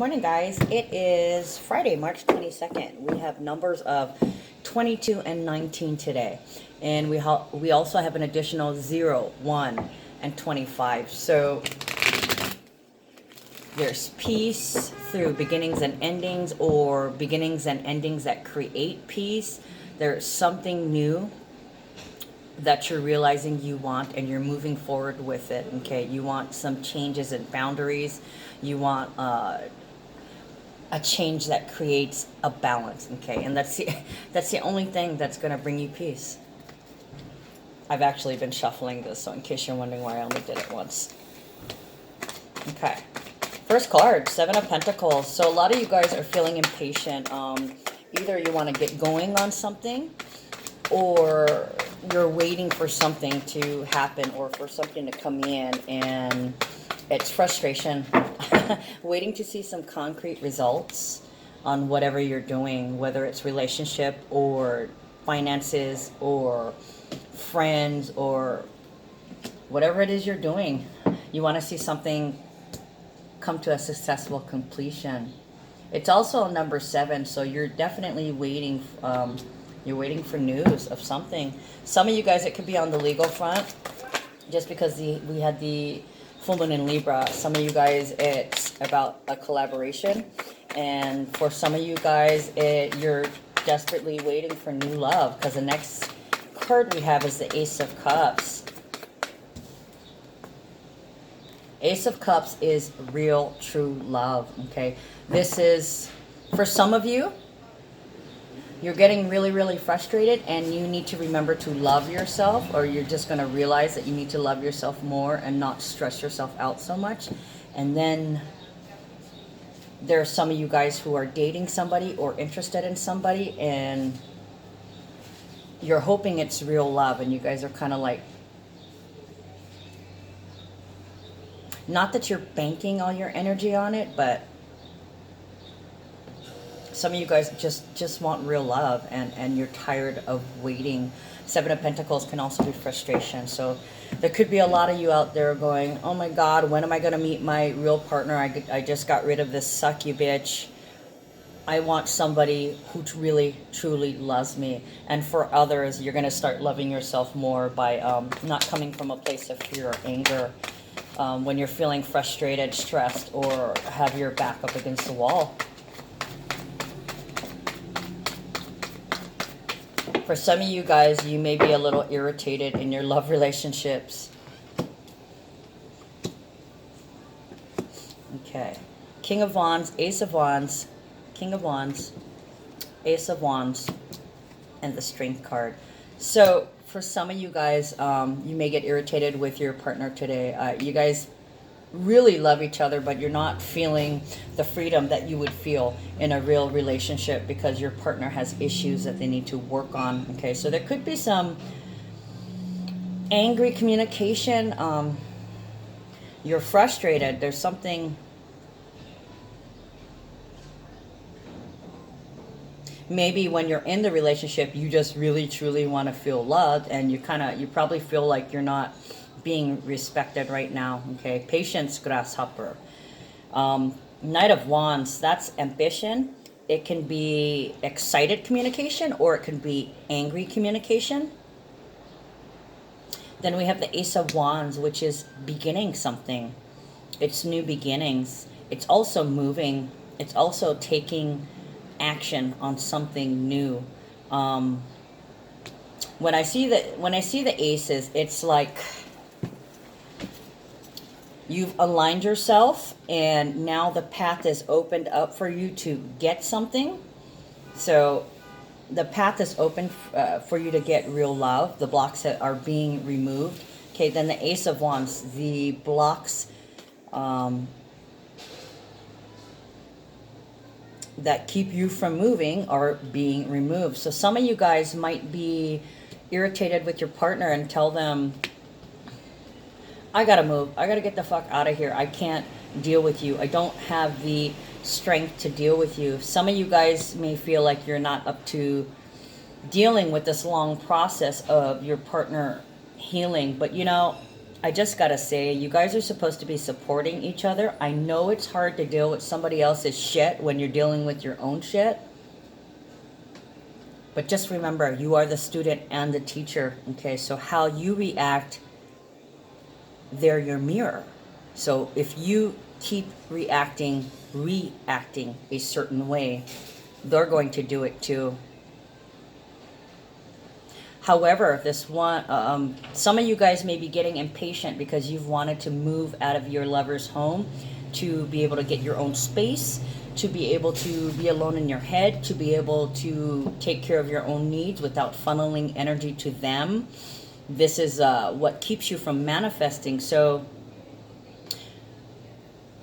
morning, guys. It is Friday, March 22nd. We have numbers of 22 and 19 today. And we also have an additional 0, 1, and 25. So there's peace through beginnings and endings, or beginnings and endings that create peace. There's something new that you're realizing you want, and you're moving forward with it. Okay, you want some changes and boundaries. You want a change that creates a balance. Okay, and that's the only thing that's going to bring you peace. I've actually been shuffling this, so in case you're wondering why I only did it once. Okay, first card, Seven of Pentacles. So a lot of you guys are feeling impatient. Either you want to get going on something, or you're waiting for something to happen, or for something to come in, and it's frustration. Waiting to see some concrete results on whatever you're doing, whether it's relationship or finances or friends or whatever it is you're doing. You want to see something come to a successful completion. It's also number 7, so you're definitely waiting. You're waiting for news of something. Some of you guys, it could be on the legal front, just because we had the full moon in Libra. Some of you guys, it's about a collaboration. And for some of you guys, you're desperately waiting for new love, because the next card we have is the Ace of Cups. Ace of Cups is real, true love, okay? This is, for some of you, you're getting really, really frustrated, and you need to remember to love yourself, or you're just going to realize that you need to love yourself more and not stress yourself out so much. And then there are some of you guys who are dating somebody or interested in somebody, and you're hoping it's real love, and you guys are kind of like, not that you're banking all your energy on it, but some of you guys just want real love, and you're tired of waiting. Seven of Pentacles can also be frustration. So there could be a lot of you out there going, oh my God, when am I going to meet my real partner? I just got rid of this sucky bitch. I want somebody who really, truly loves me. And for others, you're going to start loving yourself more by not coming from a place of fear or anger. When you're feeling frustrated, stressed, or have your back up against the wall. For some of you guys, you may be a little irritated in your love relationships. Okay. King of Wands, Ace of Wands, King of Wands, Ace of Wands, and the Strength card. So for some of you guys, you may get irritated with your partner today. You guys really love each other, but you're not feeling the freedom that you would feel in a real relationship, because your partner has issues that they need to work on. Okay, so there could be some angry communication. You're frustrated. There's something. Maybe when you're in the relationship, you just really truly want to feel loved, and you probably feel like you're not being respected right now. Okay, Patience, Grasshopper. Knight of Wands, that's ambition. It can be excited communication, or it can be angry communication. Then we have the Ace of Wands, which is beginning something. It's new beginnings. It's also moving. It's also taking action on something new. When I see the aces, it's like you've aligned yourself, and now the path is opened up for you to get something. So the path is open for you to get real love. The blocks that are being removed. Okay, then the Ace of Wands, the blocks that keep you from moving are being removed. So some of you guys might be irritated with your partner and tell them, I gotta move. I gotta get the fuck out of here. I can't deal with you. I don't have the strength to deal with you. Some of you guys may feel like you're not up to dealing with this long process of your partner healing. But you know, I just gotta say, you guys are supposed to be supporting each other. I know it's hard to deal with somebody else's shit when you're dealing with your own shit. But just remember, you are the student and the teacher, okay? So how you react, they're your mirror. So if you keep reacting a certain way, they're going to do it too. However, this one, some of you guys may be getting impatient because you've wanted to move out of your lover's home to be able to get your own space, to be able to be alone in your head, to be able to take care of your own needs without funneling energy to them. This is what keeps you from manifesting. So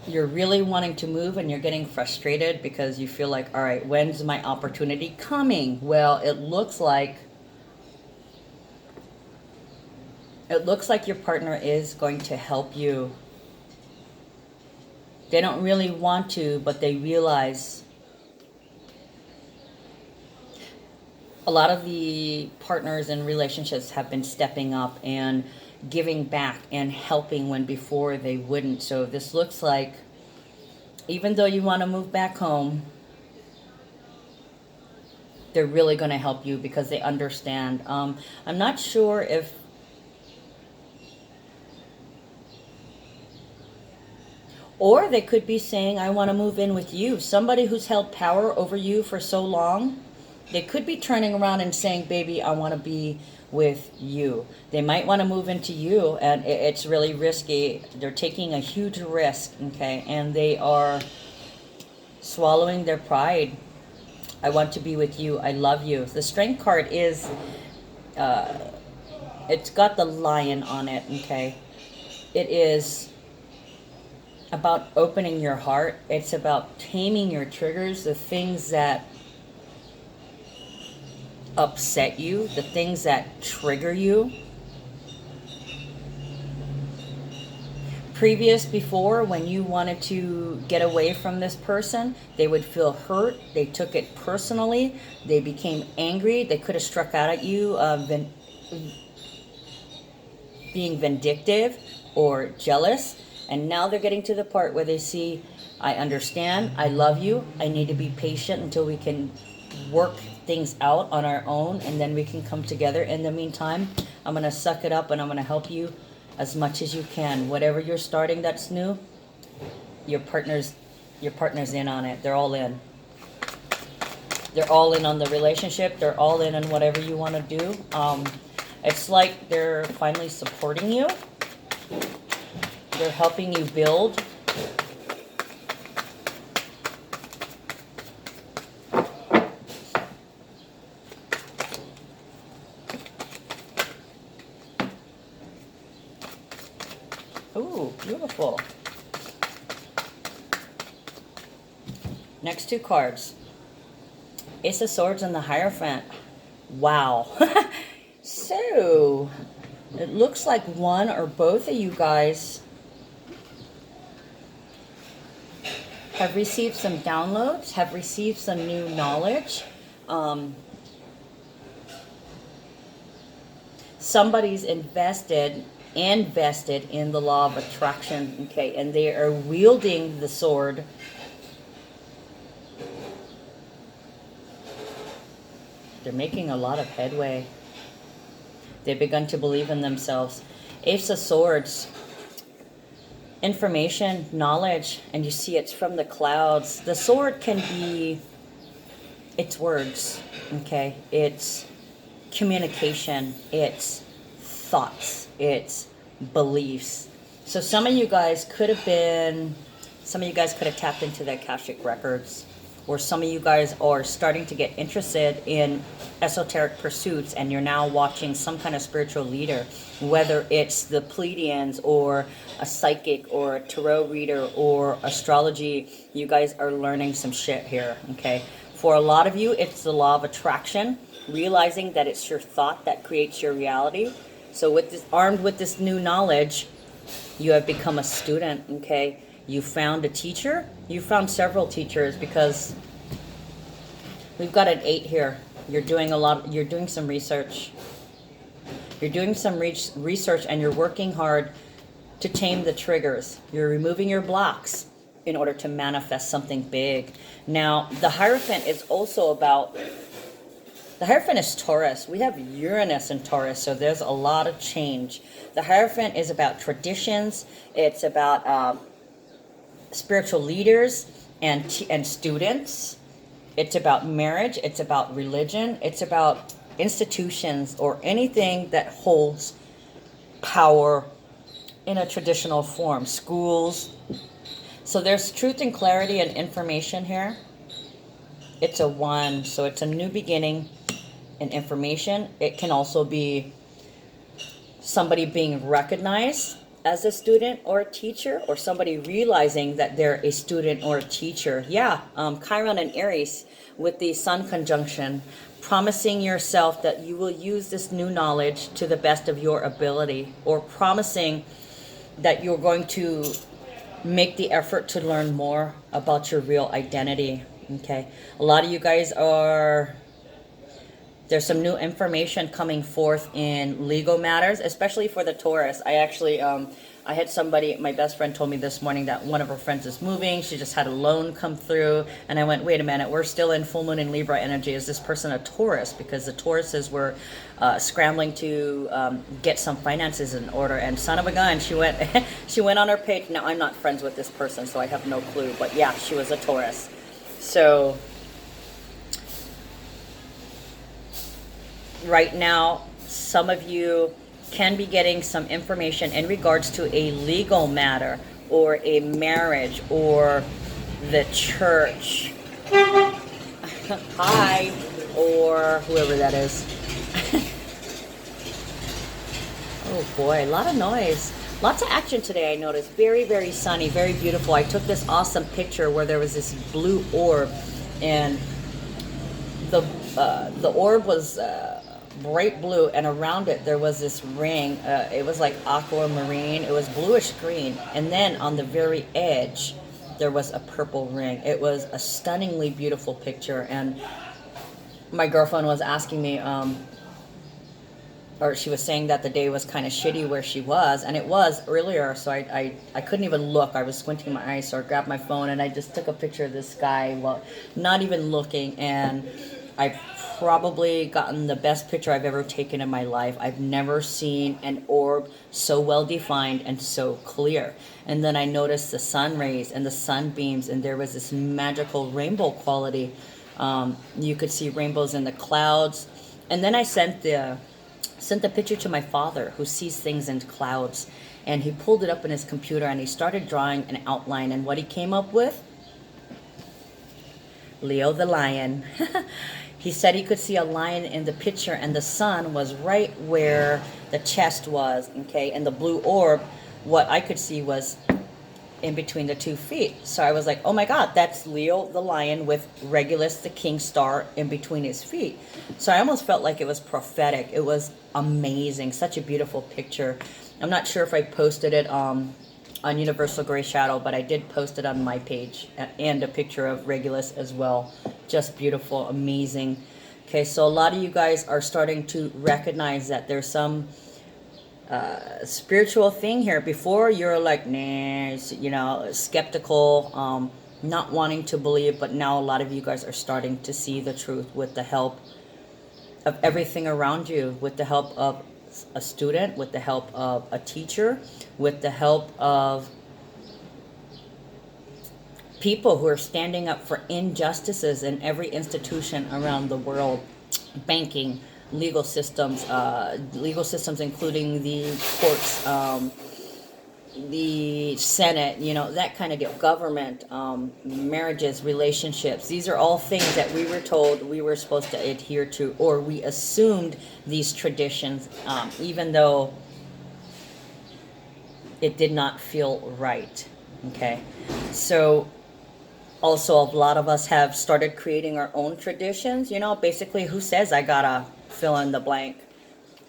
you're really wanting to move and you're getting frustrated because you feel like, all right, when's my opportunity coming? Well, it looks like your partner is going to help you. They don't really want to, but they realize a lot of the partners in relationships have been stepping up and giving back and helping when before they wouldn't. So this looks like, even though you want to move back home, they're really going to help you because they understand. I'm not sure if or they could be saying, I want to move in with you. Somebody who's held power over you for so long, they could be turning around and saying, baby, I want to be with you. They might want to move into you, and it's really risky. They're taking a huge risk, okay? And they are swallowing their pride. I want to be with you. I love you. The Strength card is, it's got the lion on it, okay? It is about opening your heart. It's about taming your triggers, the things that upset you, the things that trigger you. Before, when you wanted to get away from this person, they would feel hurt. They took it personally. They became angry. They could have struck out at you, being vindictive or jealous. And now they're getting to the part where they see, I understand, I love you, I need to be patient until we can work things out on our own, and then we can come together. In the meantime, I'm going to suck it up and I'm going to help you as much as you can. Whatever you're starting that's new, your partner's in on it. They're all in. They're all in on the relationship. They're all in on whatever you want to do. It's like they're finally supporting you. They're helping you build. Ooh, beautiful. Next two cards. Ace of Swords and the Hierophant. Wow. So, it looks like one or both of you guys have received some downloads, have received some new knowledge. Somebody's invested in the law of attraction, okay, and they are wielding the sword. They're making a lot of headway. They've begun to believe in themselves. Ace of Swords. Information, knowledge, and you see it's from the clouds. The sword can be, it's words, okay? It's communication, it's thoughts, it's beliefs. So some of you guys could have tapped into the Akashic records, or some of you guys are starting to get interested in esoteric pursuits, and you're now watching some kind of spiritual leader, whether it's the Pleiadians or a psychic or a tarot reader or astrology. You guys are learning some shit here, okay? For a lot of you, it's the law of attraction, realizing that it's your thought that creates your reality. So with this, armed with this new knowledge, you have become a student, okay? You found a teacher. You found several teachers, because we've got an 8 here. You're doing some research. You're doing some research, and you're working hard to tame the triggers. You're removing your blocks in order to manifest something big. Now, the Hierophant is also about, the Hierophant is Taurus. We have Uranus in Taurus, so there's a lot of change. The Hierophant is about traditions. It's about spiritual leaders and students. It's about marriage. It's about religion. It's about institutions or anything that holds power in a traditional form. Schools. So there's truth and clarity and information here. It's a 1, so it's a new beginning in information. It can also be somebody being recognized as a student or a teacher, or somebody realizing that they're a student or a teacher. Yeah, Chiron and Aries with the Sun conjunction, promising yourself that you will use this new knowledge to the best of your ability, or promising that you're going to make the effort to learn more about your real identity. Okay, a lot of you guys are, there's some new information coming forth in legal matters, especially for the Taurus. I actually, I had somebody, my best friend told me this morning that one of her friends is moving. She just had a loan come through. And I went, wait a minute, we're still in full moon and Libra energy. Is this person a Taurus? Because the Tauruses were scrambling to get some finances in order. And son of a gun, she went, she went on her page. Now, I'm not friends with this person, so I have no clue. But yeah, she was a Taurus. So right now, some of you can be getting some information in regards to a legal matter or a marriage or the church. Hi, or whoever that is. Oh boy, a lot of noise. Lots of action today, I noticed. Very, very sunny, very beautiful. I took this awesome picture where there was this blue orb, and the orb was bright blue, and around it there was this ring. It was like aquamarine. It was bluish green, and then on the very edge there was a purple ring. It was a stunningly beautiful picture, and my girlfriend was asking me, or she was saying that the day was kind of shitty where she was, and it was earlier, so I couldn't even look. I was squinting my eyes, so I grabbed my phone and I just took a picture of this sky while not even looking, and I've probably gotten the best picture I've ever taken in my life. I've never seen an orb so well defined and so clear. And then I noticed the sun rays and the sunbeams, and there was this magical rainbow quality. You could see rainbows in the clouds. And then I sent the picture to my father, who sees things in clouds, and he pulled it up in his computer and he started drawing an outline, and what he came up with, Leo the lion. He said he could see a lion in the picture, and the sun was right where the chest was, okay, and the blue orb, what I could see was in between the 2 feet. So I was like, oh my God, that's Leo the lion with Regulus the king star in between his feet. So I almost felt like it was prophetic. It was amazing. Such a beautiful picture. I'm not sure if I posted it on Universal Gray Shadow, but I did post it on my page, and a picture of Regulus as well. Just beautiful, amazing. Okay, so a lot of you guys are starting to recognize that there's some spiritual thing here. Before, you're like, nah, you know, skeptical, not wanting to believe, but now a lot of you guys are starting to see the truth with the help of everything around you, with the help of a student, with the help of a teacher, with the help of people who are standing up for injustices in every institution around the world. Banking, legal systems including the courts, the Senate, you know, that kind of deal, government, marriages, relationships. These are all things that we were told we were supposed to adhere to, or we assumed these traditions, even though it did not feel right. Okay, so also a lot of us have started creating our own traditions. You know, basically, who says I gotta fill in the blank?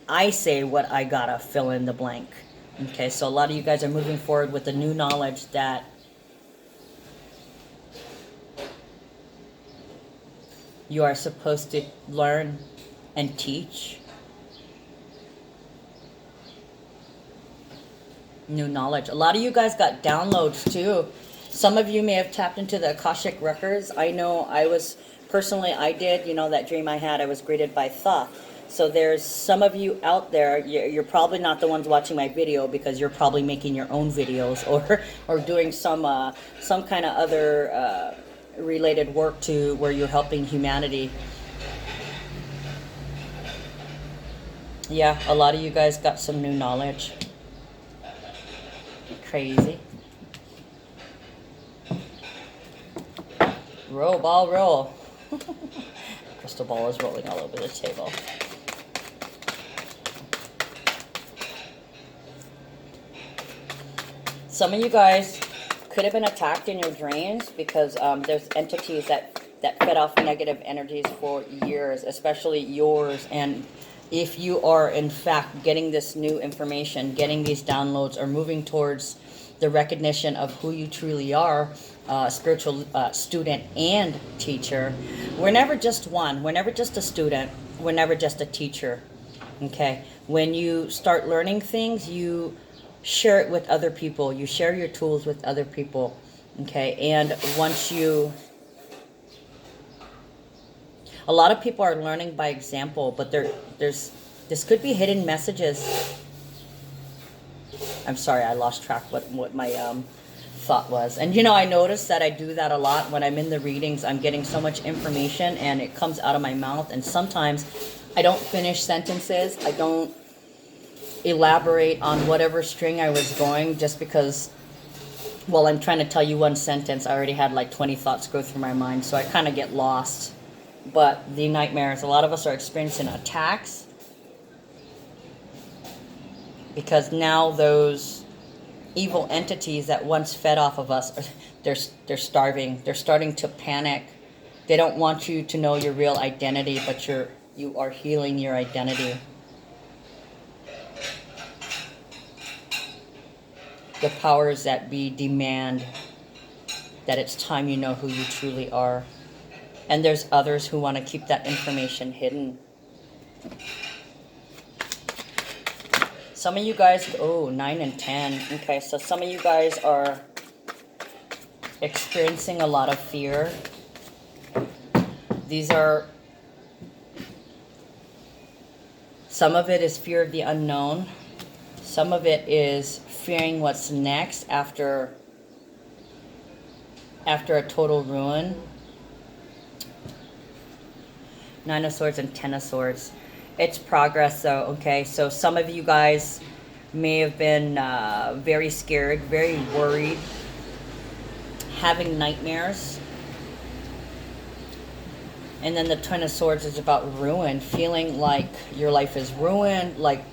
I say what I gotta fill in the blank. Okay, so a lot of you guys are moving forward with the new knowledge that you are supposed to learn and teach. New knowledge. A lot of you guys got downloads too. Some of you may have tapped into the Akashic records. I know personally, I did. You know, that dream I had, I was greeted by Thoth. So there's some of you out there, you're probably not the ones watching my video because you're probably making your own videos or doing some kind of other related work to where you're helping humanity. Yeah, a lot of you guys got some new knowledge. Crazy. Roll, ball, roll. Crystal ball is rolling all over the table. Some of you guys could have been attacked in your dreams because there's entities that fed off negative energies for years, especially yours. And if you are, in fact, getting this new information, getting these downloads, or moving towards the recognition of who you truly are, spiritual student and teacher, we're never just one. We're never just a student. We're never just a teacher. Okay? When you start learning things, you share it with other people. You share your tools with other people. Okay? And once you... A lot of people are learning by example, but this could be hidden messages. I'm sorry, I lost track what my thought was. And you know, I noticed that I do that a lot when I'm in the readings. I'm getting so much information and it comes out of my mouth, and sometimes I don't finish sentences. I don't elaborate on whatever string I was going, just because while I'm trying to tell you one sentence, I already had like 20 thoughts go through my mind, so I kind of get lost. But the nightmares, a lot of us are experiencing attacks because now those evil entities that once fed off of us, they're starving. They're starting to panic. They don't want you to know your real identity, but you are healing your identity. The powers that be demand that it's time you know who you truly are. And there's others who want to keep that information hidden. Some of you guys, 9 and 10. Okay, so some of you guys are experiencing a lot of fear. Some of it is fear of the unknown. Some of it is fearing what's next after a total ruin. 9 of Swords and 10 of Swords. It's progress though, okay? So some of you guys may have been very scared, very worried, having nightmares. And then the 10 of Swords is about ruin, feeling like your life is ruined, like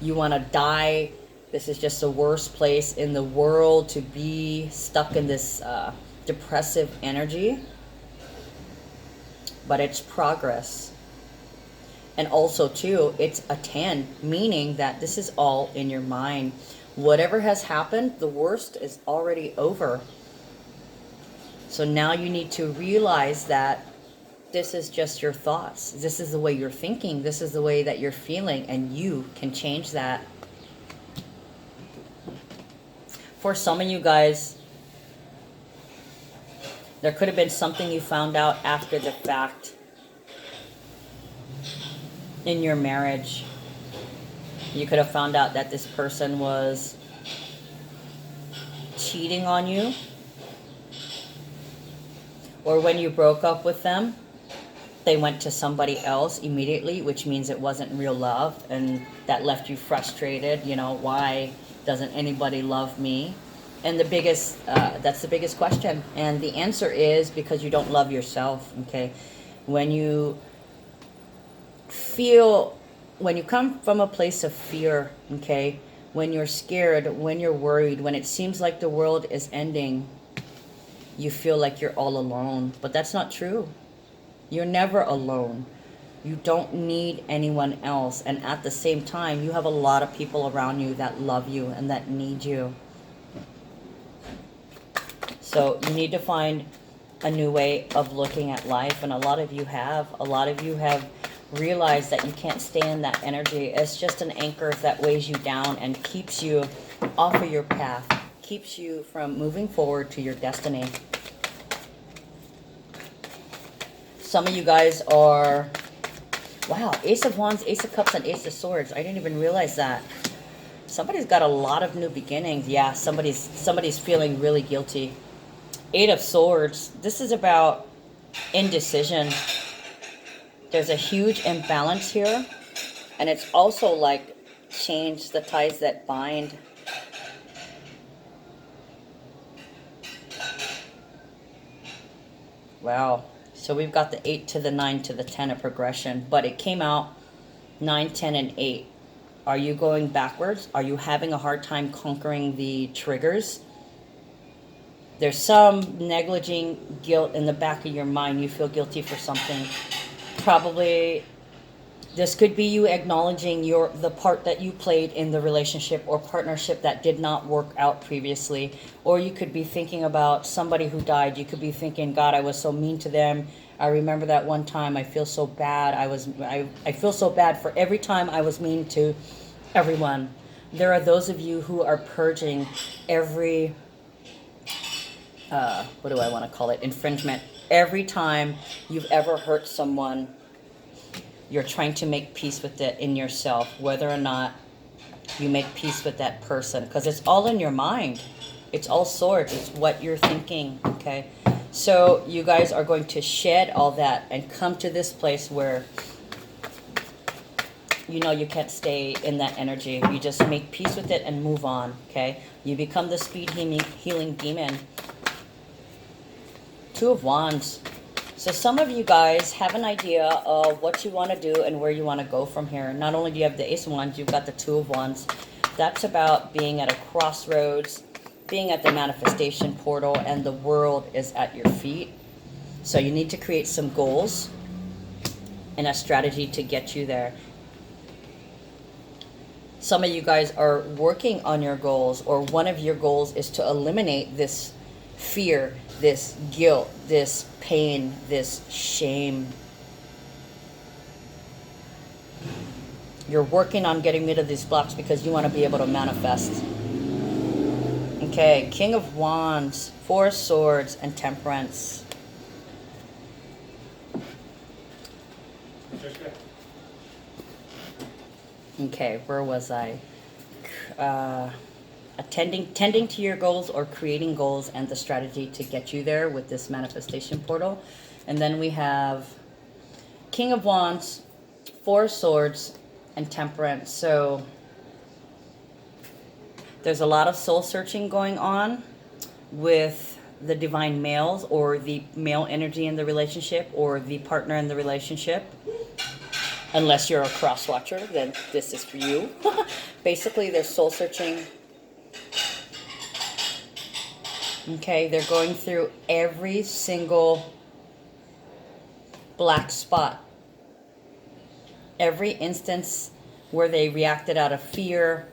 you want to die. This is just the worst place in the world to be, stuck in this depressive energy. But it's progress. And also too, it's a 10, meaning that this is all in your mind. Whatever has happened, the worst is already over. So now you need to realize that this is just your thoughts. This is the way you're thinking. This is the way that you're feeling, and you can change that. For some of you guys, there could have been something you found out after the fact in your marriage. You could have found out that this person was cheating on you. Or when you broke up with them, they went to somebody else immediately, which means it wasn't real love. And that left you frustrated. You know, why doesn't anybody love me? And that's the biggest question. And the answer is because you don't love yourself, okay? When you come from a place of fear, okay? When you're scared, when you're worried, when it seems like the world is ending, you feel like you're all alone. But that's not true. You're never alone. You don't need anyone else. And at the same time, you have a lot of people around you that love you and that need you. So you need to find a new way of looking at life. And a lot of you have realized that you can't stay in that energy. It's just an anchor that weighs you down and keeps you off of your path, keeps you from moving forward to your destiny. Some of you guys are, wow, Ace of Wands, Ace of Cups, and Ace of Swords. I didn't even realize that. Somebody's got a lot of new beginnings. Yeah, somebody's feeling really guilty. Eight of Swords. This is about indecision. There's a huge imbalance here. And it's also like change the ties that bind. Wow. So we've got the 8 to the 9 to the 10 of progression. But it came out 9, 10, and 8. Are you going backwards? Are you having a hard time conquering the triggers? There's some negligent guilt in the back of your mind. You feel guilty for something. Probably this could be you acknowledging the part that you played in the relationship or partnership that did not work out previously. Or you could be thinking about somebody who died. You could be thinking, God, I was so mean to them. I remember that one time. I feel so bad. I feel so bad for every time I was mean to everyone. There are those of you who are purging every, what do I want to call it? Infringement. Every time you've ever hurt someone, you're trying to make peace with it in yourself, whether or not you make peace with that person. Because it's all in your mind. It's all swords. It's what you're thinking, okay? So you guys are going to shed all that and come to this place where you know you can't stay in that energy. You just make peace with it and move on, okay? You become the speed healing demon. Two of Wands. So some of you guys have an idea of what you want to do and where you want to go from here. Not only do you have the Ace of Wands, you've got the Two of Wands. That's about being at a crossroads, being at the manifestation portal, and the world is at your feet. So you need to create some goals and a strategy to get you there. Some of you guys are working on your goals, or one of your goals is to eliminate this fear, this guilt, this pain, this shame. You're working on getting rid of these blocks because you want to be able to manifest. Okay, King of Wands, Four of Swords, and Temperance. Okay, where was I? Tending to your goals or creating goals and the strategy to get you there with this manifestation portal. And then we have King of Wands, Four of Swords, and Temperance. So there's a lot of soul searching going on with the divine males, or the male energy in the relationship, or the partner in the relationship. Unless you're a cross watcher, then this is for you. Basically, they're soul searching. Okay, they're going through every single black spot. Every instance where they reacted out of fear,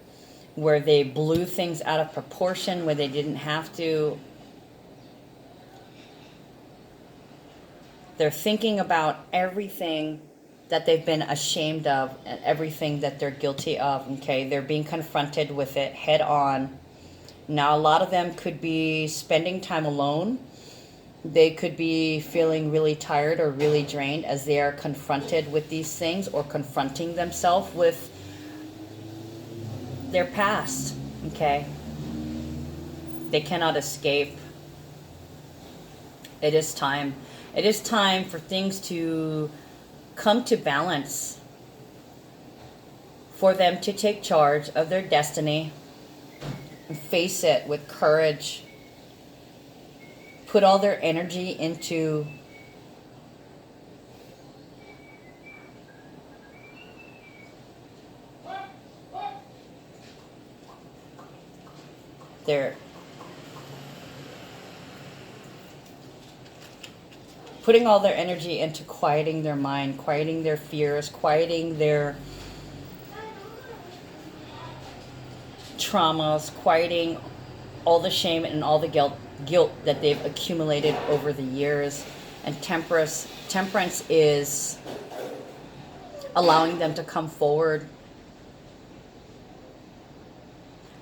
where they blew things out of proportion, where they didn't have to. They're thinking about everything that they've been ashamed of and everything that they're guilty of, okay? They're being confronted with it head on. Now, a lot of them could be spending time alone. They could be feeling really tired or really drained as they are confronted with these things, or confronting themselves with their past, okay? They cannot escape. It is time. It is time for things to come to balance, for them to take charge of their destiny and face it with courage. Put all their energy into their putting all their energy into quieting their mind, quieting their fears, quieting their traumas, quieting all the shame and all the guilt that they've accumulated over the years. And temperance is allowing them to come forward,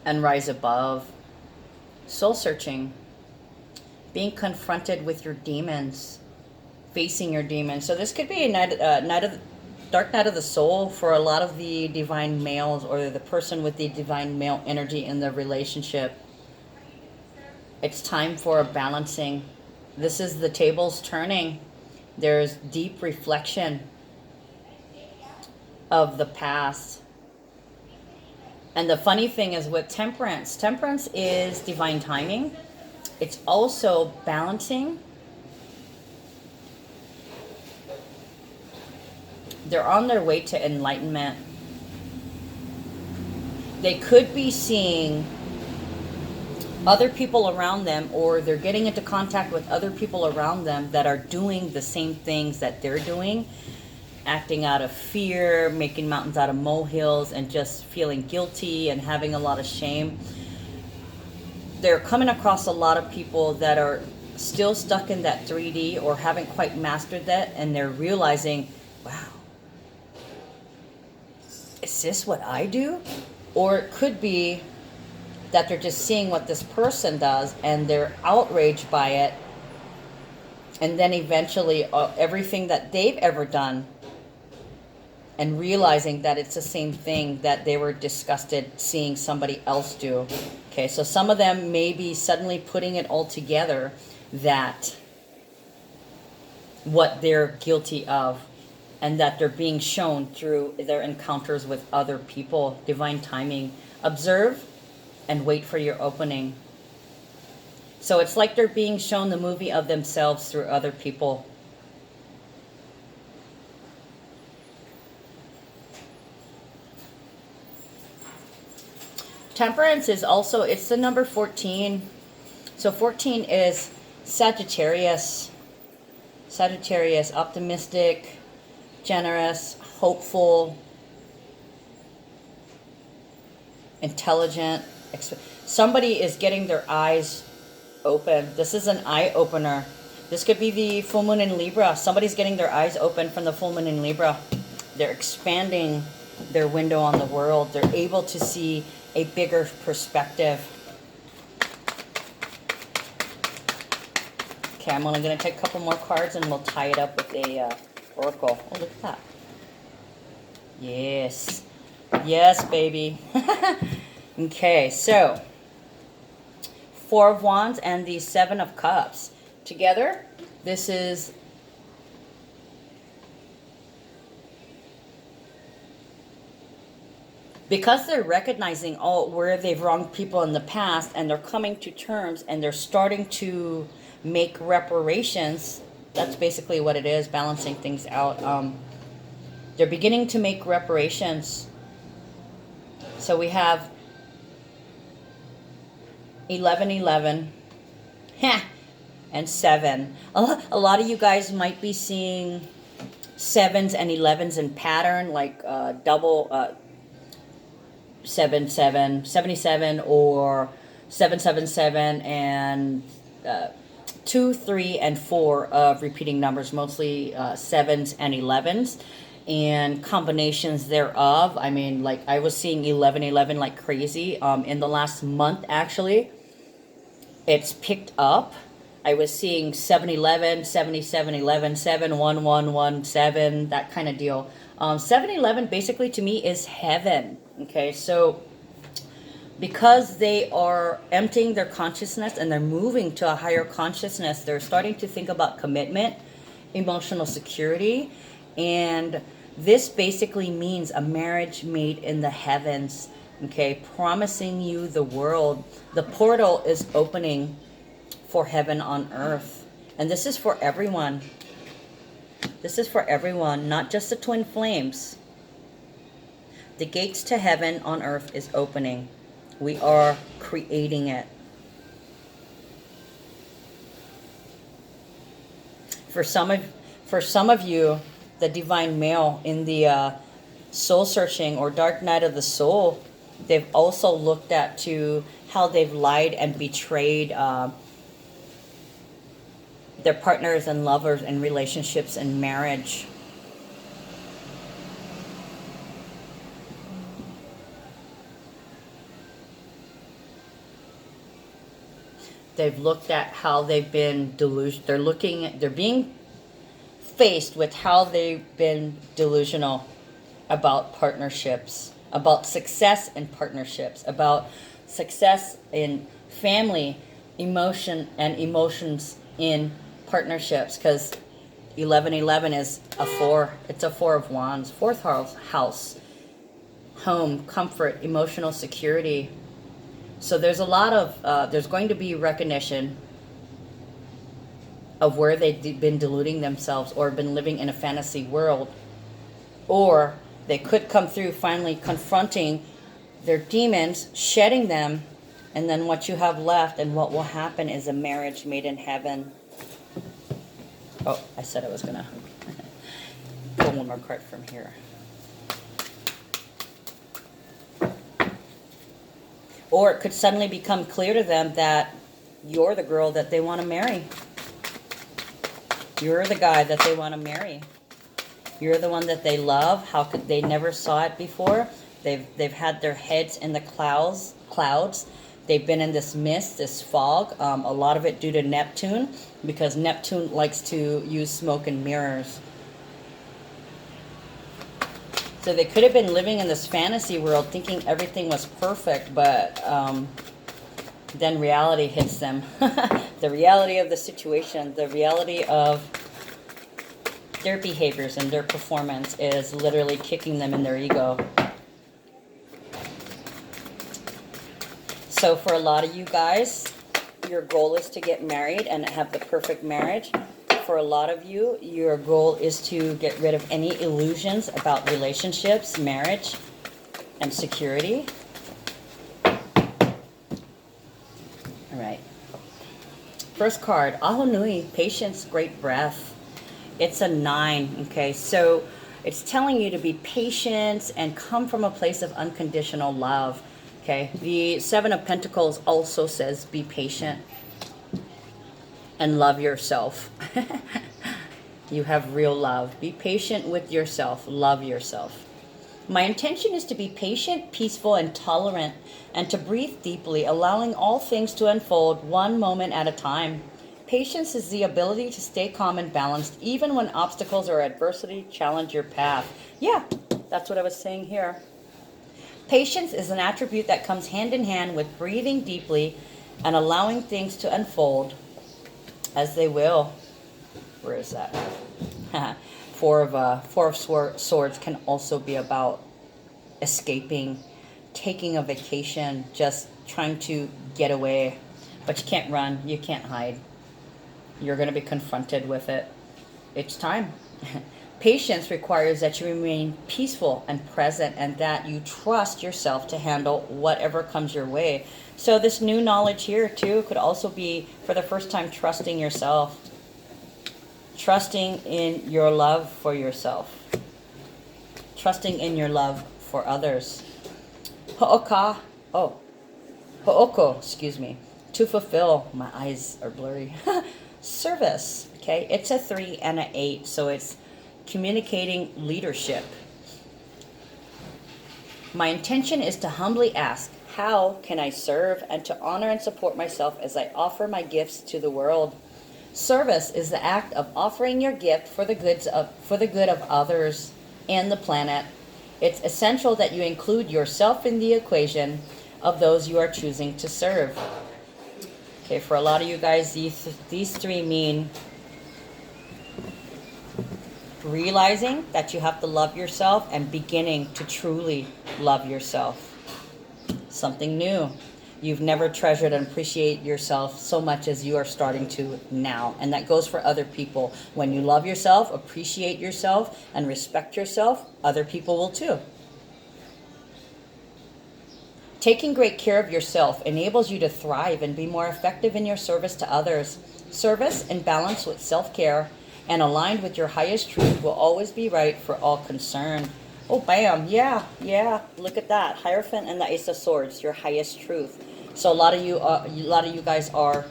and rise above. Soul searching, being confronted with your demons, facing your demons. So this could be a dark night of the soul for a lot of the divine males, or the person with the divine male energy in the relationship. It's time for a balancing. This is the tables turning. There's deep reflection of the past. And the funny thing is with temperance, temperance is divine timing. It's also balancing. They're on their way to enlightenment. They could be seeing other people around them, or they're getting into contact with other people around them that are doing the same things that they're doing, acting out of fear, making mountains out of molehills, and just feeling guilty and having a lot of shame. They're coming across a lot of people that are still stuck in that 3D or haven't quite mastered that, and they're realizing, wow, is this what I do? Or it could be that they're just seeing what this person does and they're outraged by it, and then eventually everything that they've ever done, and realizing that it's the same thing that they were disgusted seeing somebody else do. Okay, so some of them may be suddenly putting it all together, that what they're guilty of, and that they're being shown through their encounters with other people. Divine timing. Observe and wait for your opening. So it's like they're being shown the movie of themselves through other people. Temperance is also, it's the number 14. So 14 is Sagittarius. Sagittarius, optimistic, generous, hopeful, intelligent. Somebody is getting their eyes open. This is an eye opener. This could be the full moon in Libra. Somebody's getting their eyes open from the full moon in Libra. They're expanding their window on the world. They're able to see a bigger perspective. Okay, I'm only going to take a couple more cards and we'll tie it up with a oracle. Oh, look at that. Yes. Yes, baby. Okay, so 4 of Wands and the 7 of Cups. Together, this is because they're recognizing where they've wronged people in the past, and they're coming to terms, and they're starting to make reparations. That's basically what it is, balancing things out. They're beginning to make reparations. So we have 11, 11, and 7. A lot of you guys might be seeing 7s and 11s in pattern, like double 77, or 777, and 2, 3, and 4 of repeating numbers, mostly 7s and 11s, and combinations thereof. I mean, like, I was seeing 11, 11 like crazy. In the last month, actually, it's picked up. I was seeing 7, 11, 77, 11, 7, 1, 1, 1, 7, that kind of deal. 7, 11 basically to me is heaven. Okay, so because they are emptying their consciousness and they're moving to a higher consciousness, they're starting to think about commitment, emotional security, and this basically means a marriage made in the heavens. Okay, promising you the world. The portal is opening for heaven on earth, and this is for everyone. This is for everyone, not just the twin flames. The gates to heaven on earth is opening. We are creating it. For some of you, the divine male in the soul searching or dark night of the soul, they've also looked at to how they've lied and betrayed their partners and lovers and relationships and marriage. They've looked at how they've been they're being faced with how they've been delusional about partnerships, about success in partnerships, about success in family, emotions in partnerships, because 1111 is a 4. It's a 4 of wands. Fourth house, home, comfort, emotional security. So there's a lot of, there's going to be recognition of where they've been deluding themselves or been living in a fantasy world. Or they could come through finally confronting their demons, shedding them, and then what you have left and what will happen is a marriage made in heaven. Oh, I said I was going to pull one more card from here. Or it could suddenly become clear to them that you're the girl that they want to marry. You're the guy that they want to marry. You're the one that they love. How could they never saw it before? They've had their heads in the clouds. They've been in this mist, this fog. A lot of it due to Neptune, because Neptune likes to use smoke and mirrors. So they could have been living in this fantasy world thinking everything was perfect, but then reality hits them. The reality of the situation, the reality of their behaviors and their performance is literally kicking them in their ego. So for a lot of you guys, your goal is to get married and have the perfect marriage. For a lot of you, your goal is to get rid of any illusions about relationships, marriage, and security. All right. First card, Aho Nui, patience, great breath. It's a 9, okay? So it's telling you to be patient and come from a place of unconditional love, okay? The 7 of Pentacles also says be patient and love yourself. You have real love. Be patient with yourself. Love yourself. My intention is to be patient, peaceful, and tolerant, and to breathe deeply, allowing all things to unfold one moment at a time. Patience is the ability to stay calm and balanced, even when obstacles or adversity challenge your path. Yeah, that's what I was saying here. Patience is an attribute that comes hand in hand with breathing deeply and allowing things to unfold as they will. Where is that? Four of Swords can also be about escaping, taking a vacation, just trying to get away. But you can't run, you can't hide. You're going to be confronted with it. It's time. Patience requires that you remain peaceful and present, and that you trust yourself to handle whatever comes your way. So this new knowledge here too could also be, for the first time, trusting yourself. Trusting in your love for yourself. Trusting in your love for others. Ho'oko, excuse me. To fulfill, my eyes are blurry. Service, okay? It's a 3 and an 8, so it's communicating leadership. My intention is to humbly ask, how can I serve, and to honor and support myself as I offer my gifts to the world. Service is the act of offering your gift for the good of others and the planet. It's essential that you include yourself in the equation of those you are choosing to serve. Okay, for a lot of you guys, these 3 mean realizing that you have to love yourself and beginning to truly love yourself. Something new. You've never treasured and appreciate yourself so much as you are starting to now. And that goes for other people. When you love yourself, appreciate yourself, and respect yourself, other people will too. Taking great care of yourself enables you to thrive and be more effective in your service to others. Service in balance with self-care and aligned with your highest truth will always be right for all concerned. Oh, bam. Yeah. Look at that. Hierophant and the Ace of Swords, your highest truth. So a lot of you guys are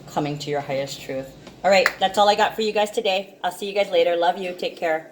coming to your highest truth. All right, that's all I got for you guys today. I'll see you guys later. Love you. Take care.